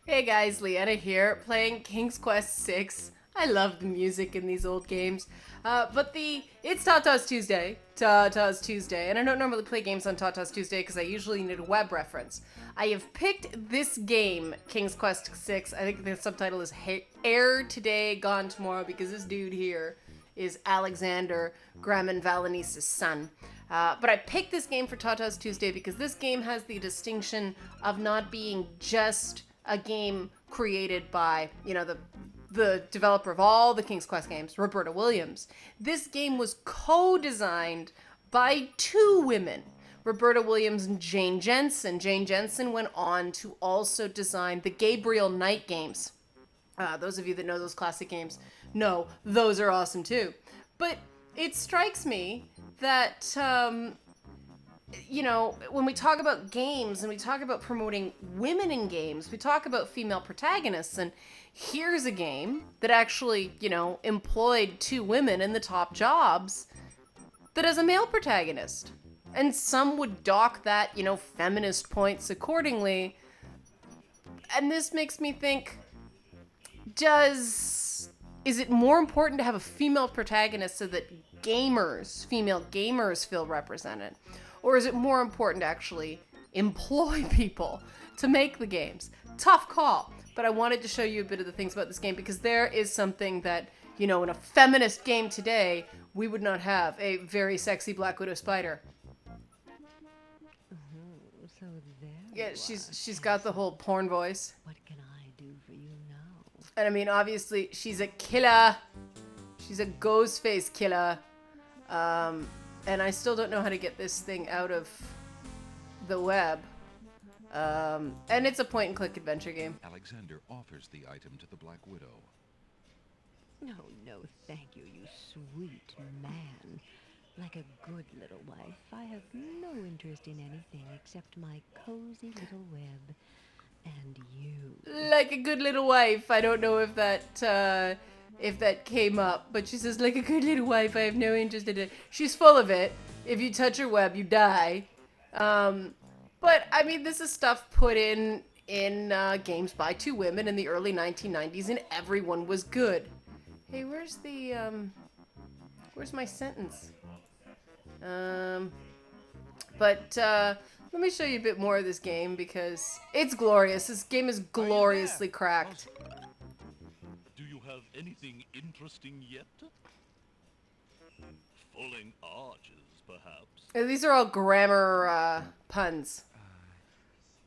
Hey guys, Liana here, playing King's Quest 6. I love the music in these old games. It's Tatas Tuesday. Tatas Tuesday. And I don't normally play games on Tatas Tuesday because I usually need a web reference. I have picked this game, King's Quest 6. I think the subtitle is Air Today, Gone Tomorrow, because this dude here is Alexander Graham Valenice's son. But I picked this game for Tatas Tuesday because this game has the distinction of not being just a game created by, the developer of all the King's Quest games, Roberta Williams. This game was co-designed by two women, Roberta Williams and Jane Jensen. Jane Jensen went on to also design the Gabriel Knight games. Those of you that know those classic games know those are awesome too. But it strikes me that when we talk about games and we talk about promoting women in games, we talk about female protagonists. And here's a game that actually, employed two women in the top jobs that has a male protagonist. And some would dock that, feminist points accordingly. And this makes me think, is it more important to have a female protagonist so that female gamers feel represented? Or is it more important to actually employ people to make the games? Tough call. But I wanted to show you a bit of the things about this game because there is something that, in a feminist game today, we would not have a very sexy Black Widow spider. So there Yeah, you she's got the whole porn voice. What can I do for you now? And I mean, obviously, she's a killer. She's a ghost face killer. And I still don't know how to get this thing out of the web. And it's a point-and-click adventure game. Alexander offers the item to the Black Widow. No, thank you, you sweet man. Like a good little wife, I have no interest in anything except my cozy little web and you. Like a good little wife. I don't know if that came up, but she says, like a good little wife, I have no interest in it. She's full of it. If you touch her web, you die. But I mean, this is stuff put in games by two women in the early 1990s, and everyone was good. Hey, where's my sentence? Let me show you a bit more of this game because it's glorious. This game is gloriously cracked. Do you have anything interesting yet? Falling arches, perhaps? These are all grammar puns.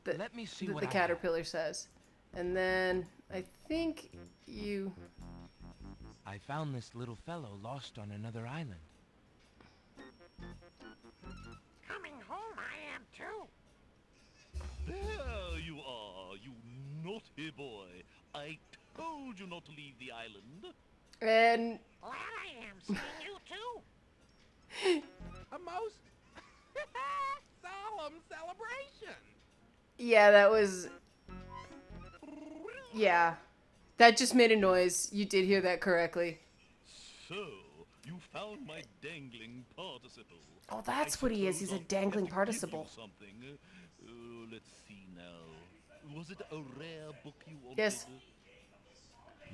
Let me see what The I caterpillar says. And then I think you... I found this little fellow lost on another island. Coming home I am too. There you are, you naughty boy. I told you not to leave the island. And Glad I am seeing you too. A most solemn celebration. yeah, that was... Yeah. That just made a noise. You did hear that correctly. So, you found my dangling participle. Oh, that's what he is. He's a dangling participle. Something. Let's see now. Was it a rare book you wanted? Yes.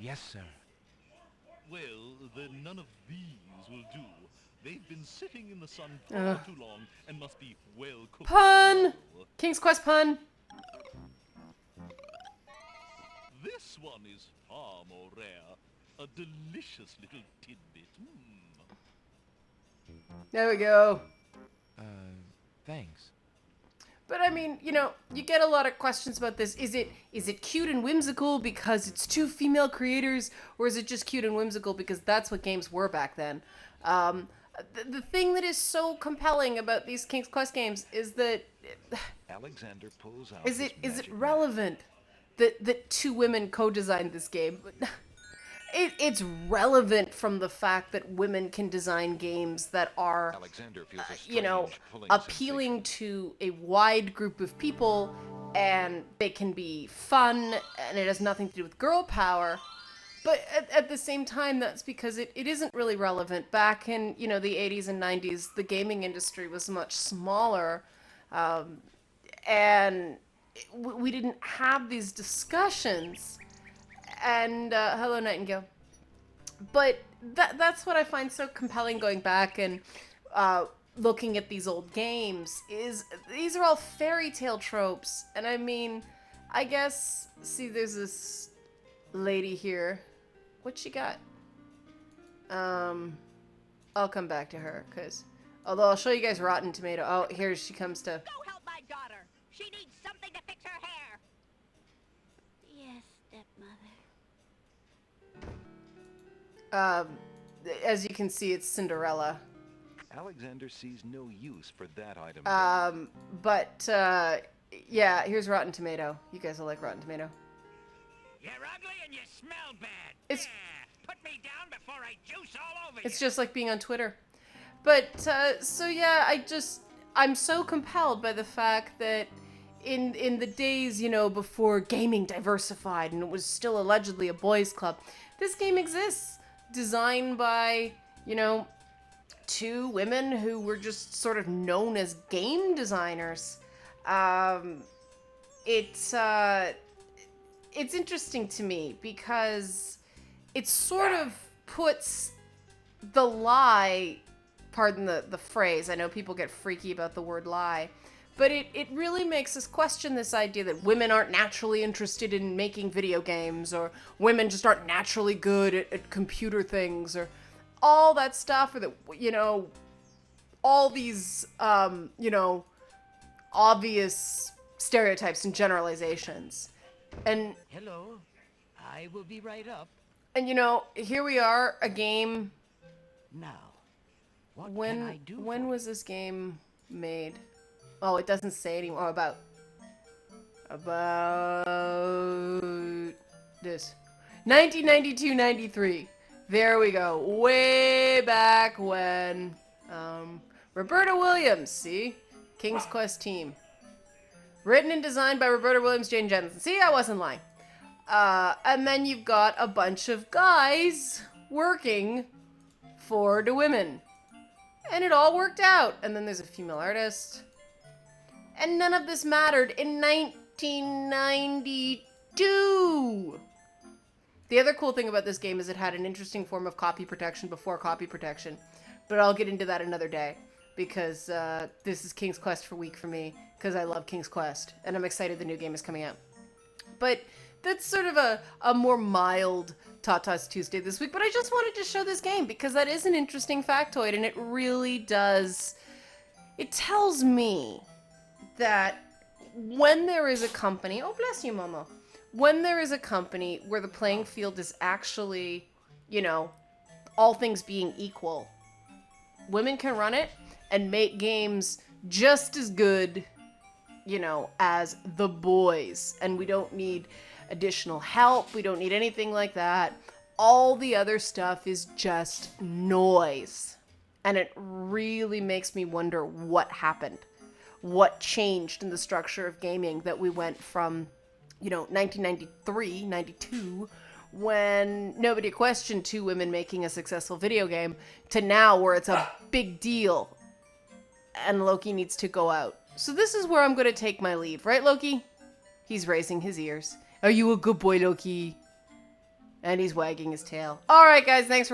Yes, sir. Well, then none of these will do. They've been sitting in the sun far too long and must be well cooked. Pun! King's Quest pun! This one is far more rare. A delicious little tidbit. There we go. Thanks. But I mean, you get a lot of questions about this. Is it cute and whimsical because it's two female creators, or is it just cute and whimsical because that's what games were back then? The thing that is so compelling about these King's Quest games is that Alexander pulls out is his it magic relevant that two women co-designed this game? It's relevant from the fact that women can design games that are, Alexander feels a strange pulling appealing to a wide group of people, and they can be fun, and it has nothing to do with girl power. But at the same time, that's because it isn't really relevant. Back in, the 80s and 90s, the gaming industry was much smaller, and we didn't have these discussions. And hello, Nightingale. But that's what I find so compelling going back and looking at these old games, is these are all fairy tale tropes. And I mean, I guess, see, there's this lady here. What she got? I'll come back to her, because although I'll show you guys Rotten Tomato. Oh, here she comes to... Go help my daughter. She needs something to fix her hair. Yes, stepmother. As you can see, it's Cinderella. Alexander sees no use for that item. Yeah, here's Rotten Tomato. You guys will like Rotten Tomato. You're ugly and you smell bad. It's- Yeah, put me down before I juice all over It's you. just like being on Twitter. But, so yeah, I'm so compelled by the fact that in the days, you know, before gaming diversified and it was still allegedly a boys' club, this game exists. Designed by, you know, two women who were just sort of known as game designers. It's interesting to me because it sort of puts the lie, pardon the phrase, I know people get freaky about the word lie, but it really makes us question this idea that women aren't naturally interested in making video games, or women just aren't naturally good at computer things, or all that stuff, or that, you know, all these, you know, obvious stereotypes and generalizations. And Hello. I will be right up. you know, here we are, a game. Now, what can I do When for was this game made? Oh, it doesn't say anymore. Oh, about this 1992-93. There we go. Way back when. Roberta Williams, see? King's Quest team. Written and designed by Roberta Williams, Jane Jensen. See, I wasn't lying. And then you've got a bunch of guys working for the women. And it all worked out. And then there's a female artist. And none of this mattered in 1992. The other cool thing about this game is it had an interesting form of copy protection before copy protection. But I'll get into that another day. Because this is King's Quest for week for me. Because I love King's Quest. And I'm excited the new game is coming out. But that's sort of a more mild Tatas Tuesday this week. But I just wanted to show this game because that is an interesting factoid. And it really does... It tells me that when there is a company... Oh, bless you, Momo. When there is a company where the playing field is actually, you know, all things being equal, women can run it and make games just as good, you know, as the boys. And we don't need additional help. We don't need anything like that. All the other stuff is just noise. And it really makes me wonder what happened. What changed in the structure of gaming that we went from, you know, 1993, 92, when nobody questioned two women making a successful video game, to now where it's a big deal and Loki needs to go out. So this is where I'm going to take my leave. Right, Loki? He's raising his ears. Are you a good boy, Loki? And he's wagging his tail. All right, guys, thanks for